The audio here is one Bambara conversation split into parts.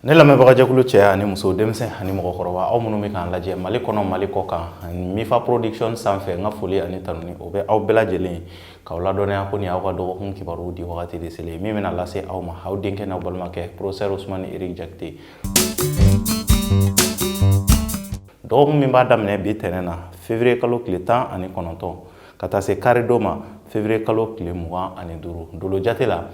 Ne lamɛnbagajɛkulu cɛ ani muso denmisɛn ani mɔgɔkɔrɔba aw minnu bɛ k'an lajɛ Mali kɔnɔ Mali kɔ kan Mifa Production sanfɛ n ka foli ani tanuni o bɛ aw bɛɛ lajɛlen k'aw ladɔnniya ko nin y'aw ka dɔgɔkun kibaru di wagati de selen min bɛna lase aw ma aw denkɛ n'aw balimakɛ Professeur Ousmane Éric Jakite. Dɔgɔkun min b'a daminɛ bi tɛnɛn na février kalo tile 19 ka taa se kari don ma février kalo tile 25 dolo jate la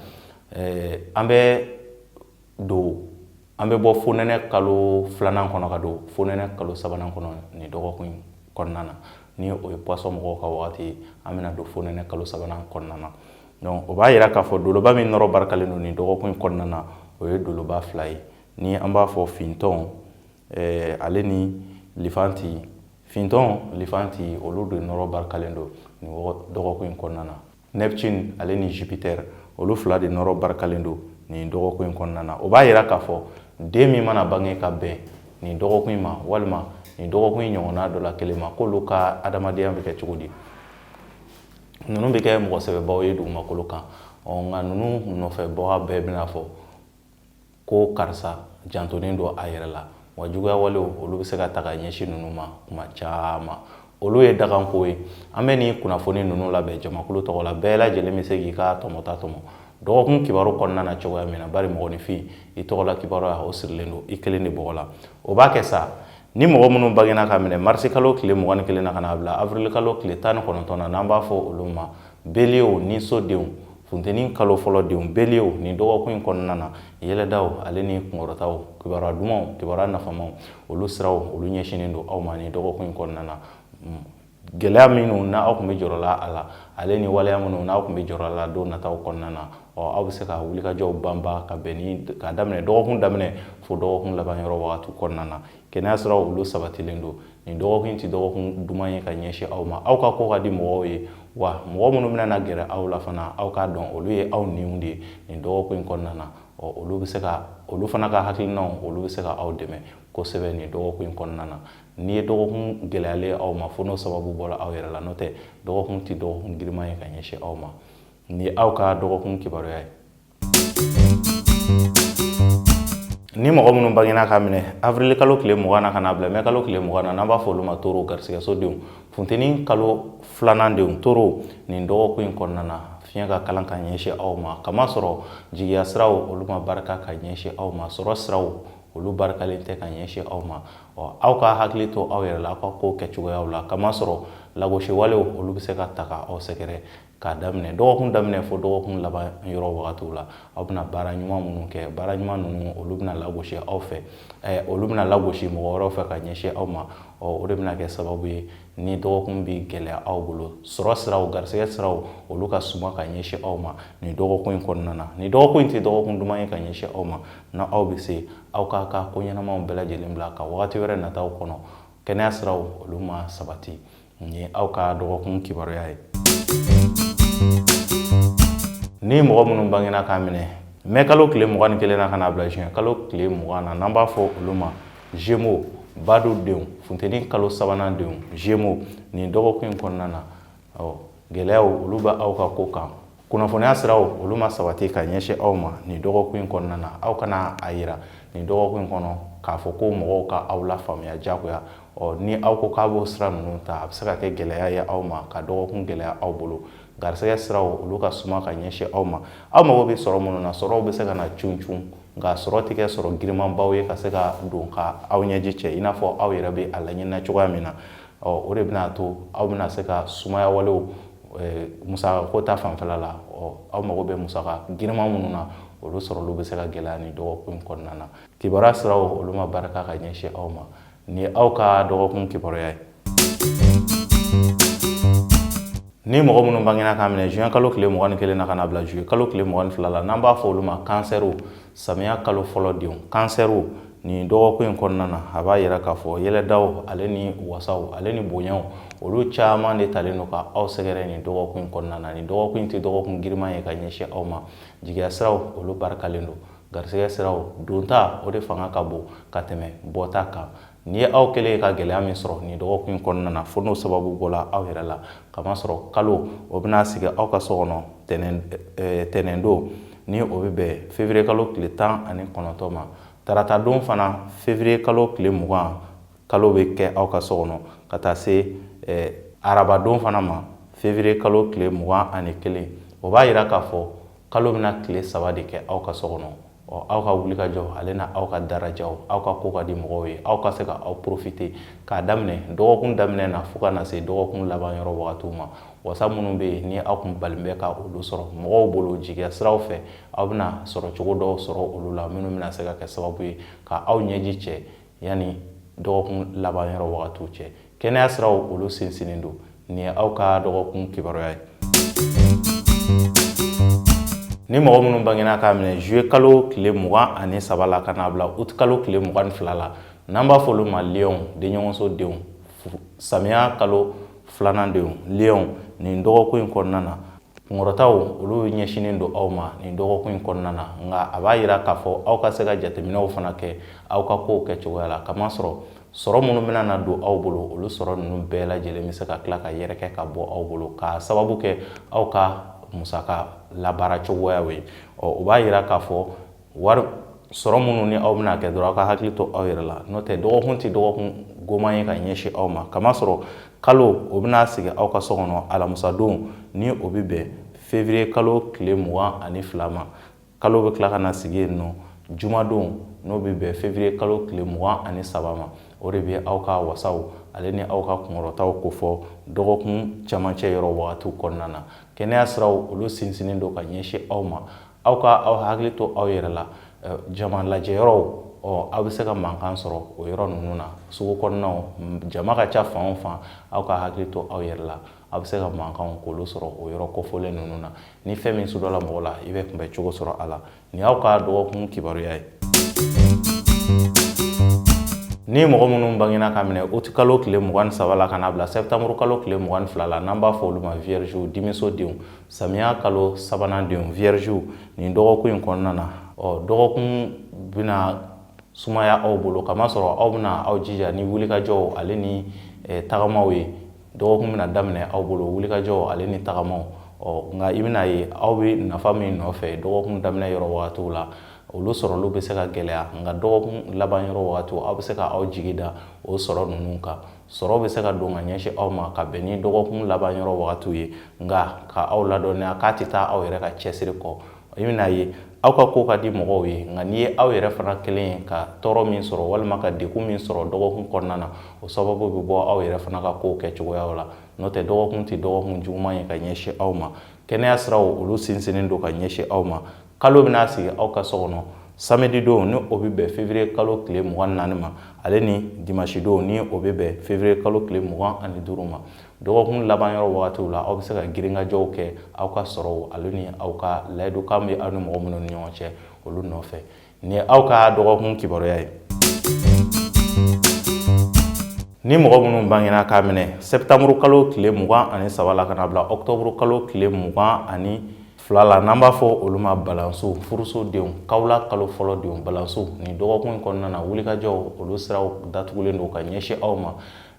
an bɛ bɔ fonɛnɛ kalo filanan kɔnɔ ka don fonɛnɛ kalo sabanan kɔnɔ ni dɔgɔkun kɔnɔna na ni o ye poisson mɔgɔw ka wagati an bɛna don fonɛnɛ kalo sabanan kɔnɔna na. Donc o b'a yira k'a fɔ doloba min nɔrɔ barikalen don ni dɔgɔkun kɔnɔna na o ye doloba fila ye ni an b'a fɔ fintɔn ale ni lifanti. Fintɔn lifanti olu de nɔrɔ barikalen don ni dɔgɔkun kɔnɔna na. Neptune ale ni Jupiter olu fila de nɔrɔ barikalen don ni dɔgɔkun kɔnɔna na. O b'a yira k'a fɔ den min mana bange ka bɛn ni dɔgɔkun ma walima ni dɔgɔkun ɲɔgɔnna dɔ la kelen ma k'olu ka adamadenya bɛ kɛ cogo di. Ninnu bɛ kɛ mɔgɔ sɛbɛbaw ye dugumakolo kan nka ninnu nɔfɛbaga bɛɛ bɛna fɔ ko karisa jantonen don a yɛrɛ la wa juguya walew olu bɛ se ka ta ka ɲɛsin ninnu ma kuma caman. Olu ye daganko ye an bɛ ni kunnafoni ninnu labɛn jamakulu tɔgɔ la bɛɛ lajɛlen bɛ se k'i ka tɔmɔta tɔmɔ dɔgɔkun kibaru kɔnɔna na cogoya min na bari mɔgɔninfin i tɔgɔla kibaruya o sirilen don i kelen de bɔgɔ la. O b'a kɛ sa ni mɔgɔ minnu bangena ka minɛ mars kalo tile 21 na ka na bila avril kalo tile 19 na n'an b'a fɔ olu ma Bélier ni sodenw funteni kalo fɔlɔ denw Bélier ni dɔgɔkun kɔnɔna na yɛlɛdaw ale ni kunkɔrɔtaw kibaruya dumanw kibaruya nafamaw olu siraw olu ɲɛsinen don aw ma ni dɔgɔkun kɔnɔna na. Gɛlɛya minnu n'aw tun bɛ jɔrɔ la a la ale ni waleya minnu n'aw tun bɛ jɔrɔ la don nataw kɔnɔna na aw bɛ se ka wulikajɔw banba ka bɛn ni ka daminɛ dɔgɔkun daminɛ fo dɔgɔkun laban yɔrɔ wagati kɔnɔna na kɛnɛya siraw olu sabatilen don ni dɔgɔkun tɛ dɔgɔkun duman ye ka ɲɛsin aw ma aw ka ko ka di mɔgɔw ye wa mɔgɔ minnu bɛna gɛrɛ aw la fana aw k'a dɔn olu ye aw niw de ye ni dɔgɔkun kɔnɔna na olu bɛ se ka olu fana ka hakilinaw olu bɛ se ka aw dɛmɛ kosɛbɛ ni dɔgɔkun kɔnɔna na. N'i ye dɔgɔkun gɛlɛyalen aw ma fo n'o sababu bɔra aw yɛrɛ la n'o tɛ dɔgɔkun tɛ dɔgɔkun giriman ye ka ɲɛsin aw ma ni aw ka dɔgɔkun kibaruya ye. Ni mɔgɔ minnu bangena ka minɛ avril kalo tile 20 na ka na bila mai kalo tile 20 na n'an b'a fɔ olu ma toro garisɛgɛsodenw funteni kalo filanan denw toro nin dɔgɔkun kɔnɔna na fiɲɛ ka kalan ka ɲɛsin aw ma kamasɔrɔ jigiya siraw olu ma barika ka ɲɛsin aw ma sɔrɔ siraw olu barikalen tɛ ka ɲɛsin aw ma aw ka hakili to aw yɛrɛ la aw ka ko kɛcogoyaw la kamasɔrɔ lagosi walew olu bɛ se ka ta ka aw sɛgɛrɛ k'a daminɛ dɔgɔkun daminɛ fo dɔgɔkun laban yɔrɔ wagatiw la aw bɛna baara ɲuman minnu kɛ baara ɲuman ninnu olu bɛna lagosi aw fɛ olu bɛna lagosi mɔgɔ wɛrɛw fɛ ka ɲɛsin aw ma o de bɛna kɛ sababu ye ni dɔgɔkun bɛ gɛlɛya aw bolo sɔrɔ siraw garisɛgɛ siraw olu ka suma ka ɲɛsin aw ma ni dɔgɔkun kɔnɔna na ni dɔgɔkun tɛ dɔgɔkun duman ye ka ɲɛsin aw ma na aw bɛ se aw ka ko ɲɛnamaw bɛɛ lajɛlen bila ka wagati wɛrɛ nataw kɔnɔ kɛnɛya siraw olu ma sabati ni aw ka dɔgɔkun kibaruya ye. Ni mɔgɔ minnu bangena ka minɛ mai kalo tile 21 na ka na bila juin kalo tile 20 na n'an b'a fɔ olu ma Gémeaux badu denw funteni kalo sabanan denw Gémeaux ni dɔgɔkun kɔnɔna na gɛlɛyaw olu bɛ aw ka ko kan kunnafoniya siraw olu ma sabati ka ɲɛsin aw ma ni dɔgɔkun kɔnɔna na aw kana a yira ni dɔgɔkun kɔnɔ k'a fɔ ko mɔgɔw ka aw la faamuya jagoya ni aw ko k'a b'o sira ninnu ta a bɛ se ka kɛ gɛlɛya ye aw ma ka dɔgɔkun gɛlɛya aw bolo garisɛgɛ siraw olu ka suma ka ɲɛsin aw ma aw mago bɛ sɔrɔ minnu na sɔrɔw bɛ se ka na cun nka sɔrɔ tɛ kɛ sɔrɔ girimanbaw ye ka se ka don ka aw ɲɛji cɛ i n'a fɔ aw yɛrɛ bɛ a laɲinina cogoya min na o de bɛna to aw bɛna se ka sumaya walew musaka ko ta fanfɛla la aw mago bɛ musaka giriman minnu na olu sɔrɔlu bɛ se ka gɛlɛya ni dɔgɔkun kɔnɔna na kibaruya siraw olu ma barika ka ɲɛsin aw ma ni aw ka dɔgɔkun kibaruya ye. Ni mɔgɔ minnu bangena ka minɛ juin kalo tile 21 na ka na bila juillet kalo tile 22 la n'an b'a fɔ olu ma kansɛriw samiya kalo fɔlɔ denw kansɛriw ni dɔgɔkun kɔnɔna na a b'a yira k'a fɔ yɛlɛdaw ale ni wasaw ale ni bonyaw olu caman de talen don ka aw sɛgɛrɛ ni dɔgɔkun kɔnɔna na ni dɔgɔkun tɛ dɔgɔkun giriman ye ka ɲɛsin aw ma jigiya siraw olu barikalen don garisɛgɛ siraw donta o de fanga ka bon ka tɛmɛ bɔta kan ni ye aw kɛlen ka gɛlɛya min sɔrɔ ni dɔgɔkun kɔnɔna na fo n'o sababu bɔra aw yɛrɛ la kamasɔrɔ kalo o bɛna sigi aw ka so kɔnɔ tɛnɛn don ni o bɛ bɛn février kalo tile 19 ma tarata don fana février kalo tile 20 kalo bɛ kɛ aw ka so kɔnɔ ka taa se araba don fana ma février kalo tile 21 o b'a yira k'a fɔ kalo bɛna tile 3 de kɛ aw ka so kɔnɔ aw ka wulikajɔ ale na aw ka darajaw aw ka ko ka di mɔgɔw ye aw ka se ka aw profiter k'a daminɛ dɔgɔkun daminɛ na fo ka na se dɔgɔkun laban yɔrɔ wagatiw ma wasa minnu bɛ yen ni aw kun balen bɛ ka olu sɔrɔ mɔgɔw bolo jigiya siraw fɛ aw bɛna sɔrɔ cogo dɔw sɔrɔ olu la minnu bɛna se ka kɛ sababu ye ka aw ɲɛji cɛ yanni dɔgɔkun laban yɔrɔ wagatiw cɛ kɛnɛya siraw olu sinsinnen don nin ye aw ka dɔgɔkun kibaruya ye. Ni mɔgɔ minnu bangena k'a minɛ juillet kalo tile 23 la ka n'a bila août kalo tile 22 la n'an b'a fɔ olu ma lion denɲɔgɔnso denw samiya kalo 2nan denw lion nin dɔgɔkun in kɔnɔna na kunkɔrɔtaw olu ɲɛsinen don aw ma nin dɔgɔkun in kɔnɔna na nka a b'a yira k'a fɔ aw ka se ka jateminɛw fana kɛ aw ka kow kɛcogoya la kamasɔrɔ sɔrɔ minnu bɛna na don aw bolo olu sɔrɔ ninnu bɛɛ lajɛlen bɛ se ka tila ka yɛrɛkɛ ka bɔ aw bolo k'a sababu kɛ aw ka musaka labaara cogoyaw ye o b'a yira k'a fɔ wari sɔrɔ minnu ni aw bɛna kɛ dɔrɔn aw ka hakili to aw yɛrɛ la n'o tɛ dɔgɔkun tɛ dɔgɔkun goman ye ka ɲɛsin aw ma kamasɔrɔ kalo o bɛna sigi aw ka so kɔnɔ alamusadon ni o bɛ bɛn février kalo tile 22 ma kalo bɛ tila ka na sigi yen nɔ jumadon n'o bɛ bɛn février kalo tile 23 ma o de bɛ aw ka wasaw ale ni aw ka kunkɔrɔtaw ko fɔ dɔgɔkun camancɛ yɔrɔ wagatiw kɔnɔna na kɛnɛya siraw olu sinsinnen don ka ɲɛsin aw ma aw ka aw hakili to aw yɛrɛ la jama lajɛyɔrɔw aw bɛ se ka mankan sɔrɔ o yɔrɔ ninnu na sugu kɔnɔnaw jama ka ca fan o fan aw ka hakili to aw yɛrɛ la aw bɛ se ka mankanw k'olu sɔrɔ o yɔrɔ kofɔlen ninnu na ni fɛn min sudɔla mɔgɔ la i bɛ kunbɛ cogo sɔrɔ a la nin y'aw ka dɔgɔkun kibaruya ye. Ni mɔgɔ minnu bangena ka minɛ août kalo tile 23 la ka n'a bila septembre kalo tile 22 la n'an b'a fɔ olu ma viergew dimisodenw samiya kalo 3nan denw viergew nin dɔgɔkun in kɔnɔna na dɔgɔkun bɛna sumaya aw bolo kamasɔrɔ aw bɛna aw jija ni wulikajɔw ale ni tagamaw ye dɔgɔkun bɛna daminɛ aw bolo wulikajɔw ale ni tagamaw nka i bɛna ye aw bɛ nafa min nɔfɛ dɔgɔkun daminɛ yɔrɔ wagatiw la olu sɔrɔlu bɛ se ka gɛlɛya nka dɔgɔkun laban yɔrɔ wagatiw aw bɛ se ka aw jigi da o sɔrɔ ninnu kan sɔrɔ bɛ se ka don ka ɲɛsin aw ma ka bɛn ni dɔgɔkun laban yɔrɔ wagatiw ye nka ka aw ladɔnniya k'a tɛ taa aw yɛrɛ ka cɛsiri kɔ i bɛna ye aw ka ko ka di mɔgɔw ye nka n'i ye aw yɛrɛ fana kelen ye ka tɔɔrɔ min sɔrɔ walima ka degun min sɔrɔ dɔgɔkun kɔnɔna na o sababu bɛ bɔ aw yɛrɛ fana ka kow kɛcogoyaw la n'o tɛ dɔgɔkun tɛ dɔgɔkun juguman ye ka ɲɛsin aw ma kɛnɛya siraw olu sinsinnen don ka ɲɛsin aw ma kalo bɛna sigi aw ka so kɔnɔ samedi don ni o bɛ bɛn février kalo tile 24 ma ale ni dimanche don ni o bɛ bɛn février kalo tile 25 ma dɔgɔkun laban yɔrɔ wagatiw la aw bɛ se ka giringajɔw kɛ aw ka sɔrɔw ale ni aw ka layidukan bɛ aw ni mɔgɔ minnu ni ɲɔgɔn cɛ olu nɔfɛ nin ye aw ka dɔgɔkun kibaruya ye. Ni mɔgɔ minnu bangena k'a minɛ septembre kalo tile 23 la ka n'a bila octobre kalo tile 22 la n'an b'a fɔ olu ma balanso furuso denw kawla kalo fɔlɔ denw balanso nin dɔgɔkun in kɔnɔna na wulikajɔw olu siraw datugulen don ka ɲɛsin aw ma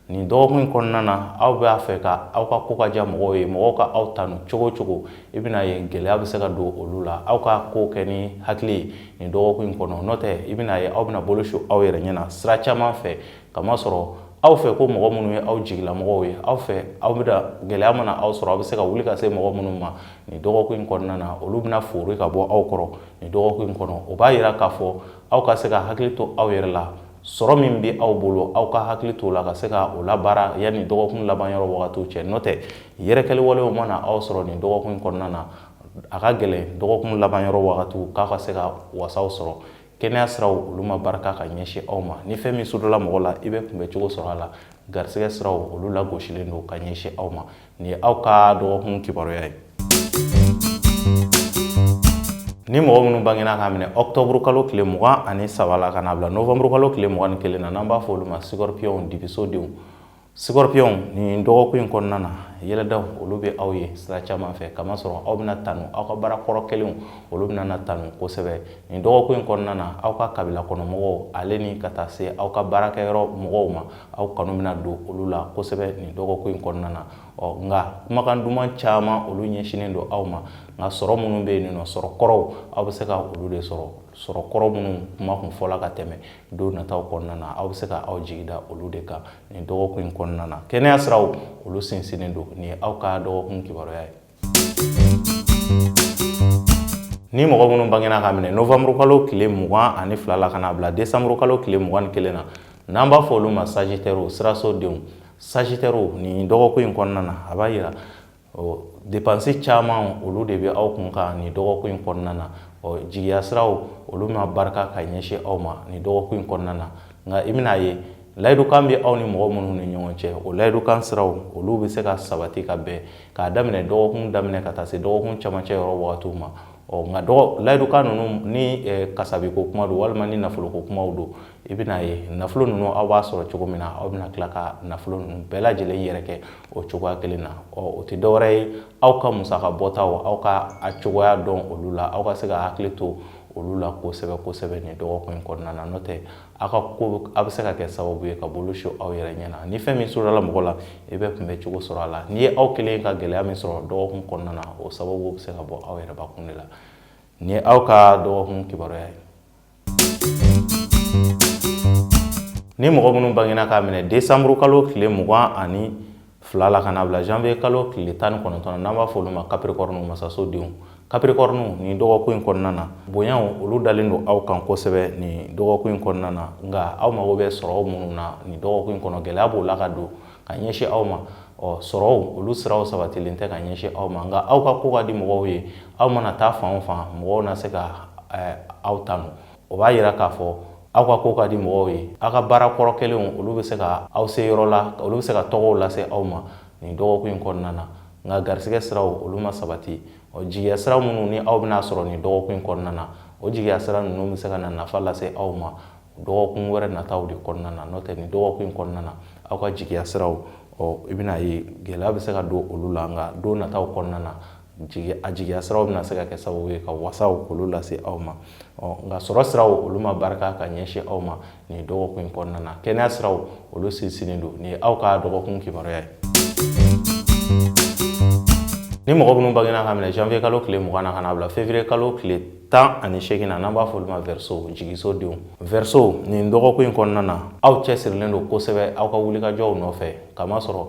nin dɔgɔkun in kɔnɔna na aw b'a fɛ ka aw ka ko ka diya mɔgɔw ye mɔgɔw ka aw tanu cogo cogo i bɛna ye gɛlɛya bɛ se ka don olu la aw ka ko kɛ ni hakili ye nin dɔgɔkun in kɔnɔ n'o tɛ i bɛna ye aw bɛna bolo su aw yɛrɛ ɲɛna sira caman fɛ kamasɔrɔ aw fɛ ko mɔgɔ minnu ye aw jigilamɔgɔw ye aw fɛ aw bɛna gɛlɛya mana aw sɔrɔ aw bɛ se ka wuli ka se mɔgɔ minnu ma nin dɔgɔkun in kɔnɔna na olu bɛna fori ka bɔ aw kɔrɔ nin dɔgɔkun in kɔnɔ o b'a yira k'a fɔ aw ka se ka hakili to aw yɛrɛ la sɔrɔ min bɛ aw bolo aw ka hakili to la ka se ka o labaara yanni dɔgɔkun laban yɔrɔ wagatiw cɛ n'o tɛ yɛrɛkɛli walew mana aw sɔrɔ nin dɔgɔkun in kɔnɔna na a ka gɛlɛn dɔgɔkun laban yɔrɔ wagatiw k'a ka se ka wasaw sɔrɔ kɛnɛya siraw olu ma barika ka ɲɛsin aw ma ni fɛn min sudɔla mɔgɔ la i bɛ kunbɛ cogo sɔrɔ a la garisɛgɛ siraw olu lagosilen don ka ɲɛsin aw ma nin ye aw ka dɔgɔkun kibaruya ye. Ni mɔgɔ minnu bangena k'a minɛ octobre kalo tile 23 la ka n'a bila novembre kalo tile 21 na n'an b'a fɔ olu ma scorpion dibisodenw scorpion nin dɔgɔkun in kɔnɔna na yɛlɛdaw olu bɛ aw ye sira caman fɛ kamasɔrɔ aw bɛna tanu aw ka baara kɔrɔ kelenw olu bɛna na tanu kosɛbɛ nin dɔgɔkun in kɔnɔna na aw ka kabila kɔnɔmɔgɔw ale ni ka taa se aw ka baarakɛyɔrɔ mɔgɔw ma aw kanu bɛna don olu la kosɛbɛ nin dɔgɔkun in kɔnɔna na nka kumakan duman caman olu ɲɛsinnen don aw ma nka sɔrɔ minnu bɛ yen nɔ sɔrɔ kɔrɔw aw bɛ se ka olu de sɔrɔ sɔrɔ kɔrɔ minnu kuma kun fɔla ka tɛmɛ don nataw kɔnɔna na aw bɛ se ka aw jigida olu de kan nin dɔgɔkun in kɔnɔna na kɛnɛya siraw olu sinsinnen don nin ye aw ka dɔgɔkun kibaruya ye. Ni mɔgɔ minnu bangena ka minɛ novembre kalo tile 22 la ka na bila décembre kalo tile 21 na n'an b'a fɔ olu ma Sagittaire sirasodenw Sagittaire nin dɔgɔkun in kɔnɔna na a b'a yira dépenses caman olu de bɛ aw kun kan nin dɔgɔkun in kɔnɔna na jigiya siraw olu ma barika ka ɲɛsin aw ma nin dɔgɔkun in kɔnɔna na nka i bɛna ye layidukan bɛ aw ni mɔgɔ minnu ni ɲɔgɔn cɛ o layidukan siraw olu bɛ se ka sabati ka bɛn k'a daminɛ dɔgɔkun daminɛ ka taa se dɔgɔkun camancɛ yɔrɔ wagatiw ma nka layidukan ninnu ni kasabiko kuma don walima ni nafoloko kumaw don i bɛna ye nafolo ninnu aw b'a sɔrɔ cogo min na aw bɛna tila ka nafolo ninnu bɛɛ lajɛlen yɛrɛ kɛ o cogoya kelen na o tɛ dɔwɛrɛ ye aw ka musaka bɔtaw aw ka a cogoya dɔn olu la aw ka se ka hakili to olu la kosɛbɛ kosɛbɛ nin dɔgɔkun in kɔnɔna na n'o tɛ aw ka ko a bɛ se ka kɛ sababu ye ka bolo si aw yɛrɛ ɲɛna ni fɛn min sɔrɔla mɔgɔ la i bɛ kunbɛ cogo sɔrɔ a la n'i ye aw kelen ka gɛlɛya min sɔrɔ dɔgɔkun kɔnɔna na o sababu bɛ se ka bɔ aw yɛrɛ bakun de la ni ye aw ka dɔgɔkun kibaruya ye. Ni mɔgɔ minnu bangena ka minɛ décembre kalo tile 22 la ka na bila janvier kalo tile 19 n'an b'a fɔ olu ma Capricorne masasodenw Capricorne nin dɔgɔkun in kɔnɔna na bonyaw olu dalen don aw kan kosɛbɛ nin dɔgɔkun in kɔnɔna na nka aw mago bɛ sɔrɔ minnu na nin dɔgɔkun in kɔnɔ gɛlɛya b'o la ka don ka ɲɛsin aw ma sɔrɔw olu siraw sabatilen tɛ ka ɲɛsin aw ma nka aw ka ko ka di mɔgɔw ye aw mana taa fan o fan mɔgɔw na se ka aw tanu o b'a yira k'a fɔ aw ka ko ka di mɔgɔw ye aw ka baara kɔrɔ kelenw olu bɛ se ka aw se yɔrɔ la olu bɛ se ka tɔgɔw lase aw ma nin dɔgɔkun in kɔnɔna na nka garisɛgɛ siraw olu ma sabati jigiya sira minnu ni aw bɛna sɔrɔ nin dɔgɔkun in kɔnɔna na o jigiya sira ninnu bɛ se ka na nafa lase aw ma dɔgɔkun wɛrɛ nataw de kɔnɔna na n'o tɛ nin dɔgɔkun in kɔnɔna na aw ka jigiya siraw i bɛna ye gɛlɛya bɛ se ka don olu la nka don nataw kɔnɔna na a jigiya siraw bɛna se ka kɛ sababu ye ka wasaw olu lase aw ma nka sɔrɔ siraw olu ma barika ka ɲɛsin aw ma nin dɔgɔkun in kɔnɔna na kɛnɛya siraw olu sinsinnen don nin ye aw ka dɔgɔkun kibaruya ye. Ni mɔgɔ minnu bangena ka minɛ janvier kalo tile 20 na ka na bila février kalo tile 18 na n'an b'a fɔ olu ma verseau jigisodenw verseau nin dɔgɔkun in kɔnɔna na aw cɛsirilen don kosɛbɛ aw ka wulikajɔw nɔfɛ kamasɔrɔ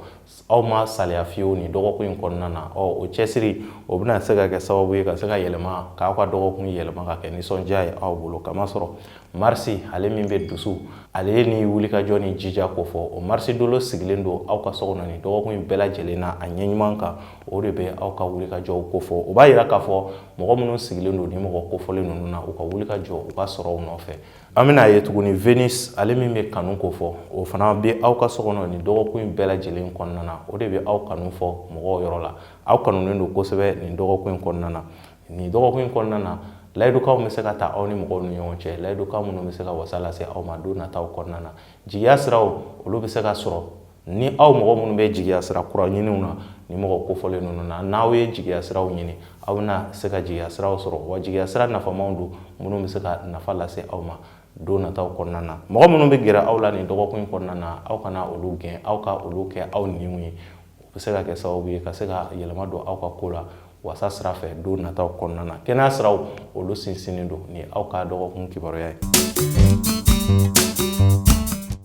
aw ma saliya fiyewu nin dɔgɔkun in kɔnɔna na o cɛsiri o bɛna se ka kɛ sababu ye ka se ka yɛlɛma k'aw ka dɔgɔkun yɛlɛma ka kɛ nisɔndiya ye aw bolo kamasɔrɔ marisi ale min bɛ dusu ale ye ni wulikajɔ ni jija ko fɔ o marisi dolo sigilen don aw ka so kɔnɔ nin dɔgɔkun in bɛɛ lajɛlen na a ɲɛɲuman kan o de bɛ aw ka wulikajɔw ko fɔ o b'a yira k'a fɔ mɔgɔ minnu sigilen don ni mɔgɔ kofɔlen ninnu na u ka wulikajɔ u ka sɔrɔw nɔfɛ an bɛna ye tuguni Venus ale min bɛ kanu ko fɔ o fana bɛ aw ka so kɔnɔ nin dɔgɔkun in bɛɛ lajɛlen kɔnɔna na o de bɛ aw kanu fɔ mɔgɔw yɔrɔ la aw kanunen don kosɛbɛ nin dɔgɔkun in kɔnɔna na nin dɔgɔkun in kɔnɔna na layidukanw bɛ se ka ta aw ni mɔgɔw ni ɲɔgɔn cɛ layidukan minnu bɛ se ka wasa lase aw ma don nataw kɔnɔna na jigiya siraw olu bɛ se ka sɔrɔ ni aw mɔgɔ minnu bɛ jigiya sira kura ɲiniw na ni mɔgɔ kofɔlen ninnu na n'aw ye jigiya siraw ɲini aw bɛna se ka jigiya siraw sɔrɔ wa jigiya sira nafamanw don minnu bɛ se ka nafa lase aw ma don nataw kɔnɔna na mɔgɔ minnu bɛ gɛrɛ aw la nin dɔgɔkun in kɔnɔna na aw kana olu gɛn aw ka olu kɛ aw niw ye o bɛ se ka kɛ sababu ye ka se ka yɛlɛma don aw ka ko la wasa sira fɛ don nataw kɔnɔna na kɛnɛya siraw olu sinsinnen don ni aw ka dɔgɔkun kibaruya ye.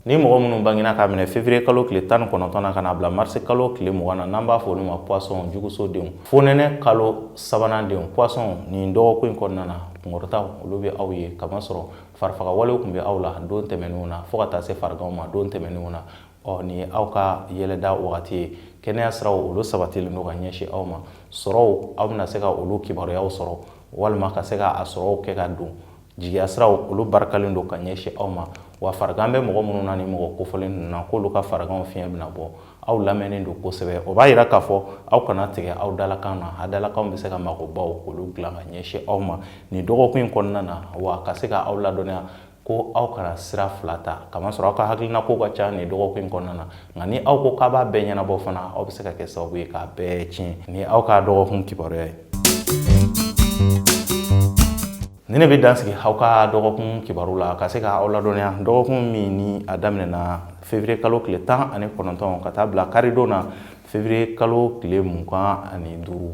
Ni mɔgɔ minnu bangena ka minɛ février kalo tile 19 na ka na bila mars kalo tile 20 na n'an b'a fɔ olu ma poisson jugusodenw fonɛnɛ kalo 3nan denw poisson nin dɔgɔkun in kɔnɔna na kunkɔrɔtaw olu bɛ aw ye kamasɔrɔ farifagawalew tun bɛ aw la don tɛmɛnenw na fo ka taa se fariganw ma don tɛmɛnenw na nin ye aw ka yɛlɛda wagati ye kɛnɛya siraw olu sabatilen don ka ɲɛsin aw ma sɔrɔw aw bɛna se ka olu kibaruyaw sɔrɔ walima ka se ka a sɔrɔw kɛ ka don jigiya siraw olu barikalen don ka ɲɛsin aw ma wa farigan bɛ mɔgɔ minnu na ni mɔgɔ kofɔlen ninnu na k'olu ka fariganw fiɲɛ bɛna bɔ aw lamɛnnen don kosɛbɛ o b'a yira k'a fɔ aw kana tigɛ aw dalakan na a dalakanw bɛ se ka magobaw olu dilan ka ɲɛsin aw ma nin dɔgɔkun in kɔnɔna na wa ka se ka aw ladɔnniya ko aw kana sira fila ta kamasɔrɔ aw ka hakilina ko ka ca nin dɔgɔkun in kɔnɔna na nka ni aw ko k'a b'a bɛɛ ɲɛnabɔ fana aw bɛ se ka kɛ sababu ye k'a bɛɛ tiɲɛ ni aw ka dɔgɔkun kibaruya ye. Ni ne bɛ dansigi aw ka dɔgɔkun kibaru la ka se ka aw ladɔnniya dɔgɔkun min ni a daminɛna février kalo tile 19 ka taa bila karidon na février kalo tile 25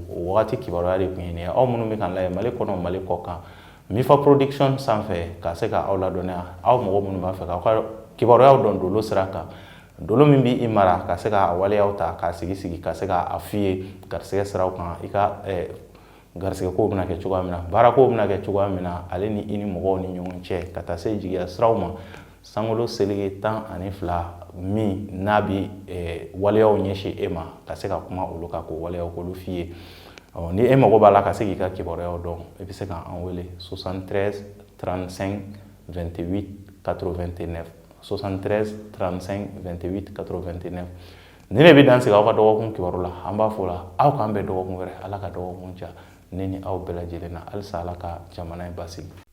o wagati kibaruya de tun ye nin ye aw minnu bɛ kan lajɛ Mali kɔnɔ Mali kɔ kan Mifa Production sanfɛ ka se ka aw ladɔnniya aw mɔgɔ minnu b'a fɛ k'aw ka kibaruyaw dɔn Dolo sira kan. Dolo min b'i i mara ka se ka waleyaw ta k'a sigi ka se k'a f'i ye garisɛgɛ siraw kan i ka garisɛgɛ ko bɛna kɛ cogoya min na baara ko bɛna kɛ cogoya min na ale ni i ni mɔgɔw ni ɲɔgɔn cɛ ka taa se jigiya siraw ma sankolo seleke 12 min n'a bi waleyaw ɲɛsin e ma ka se ka kuma olu kan k'o waleyaw k'olu f'i ye. Ni e mago b'a la ka se k'i ka kibaruyaw dɔn i bɛ se k'an wele 73 35 28 89 73 35 28 89 ni ne bɛ dan sigi aw ka dɔgɔkun kibaru la an b'a fɔ la aw k'an bɛn dɔgɔkun wɛrɛ ala ka dɔgɔkun ja ne ni aw bɛɛ lajɛlen na halisa ala ka jamana in basigi.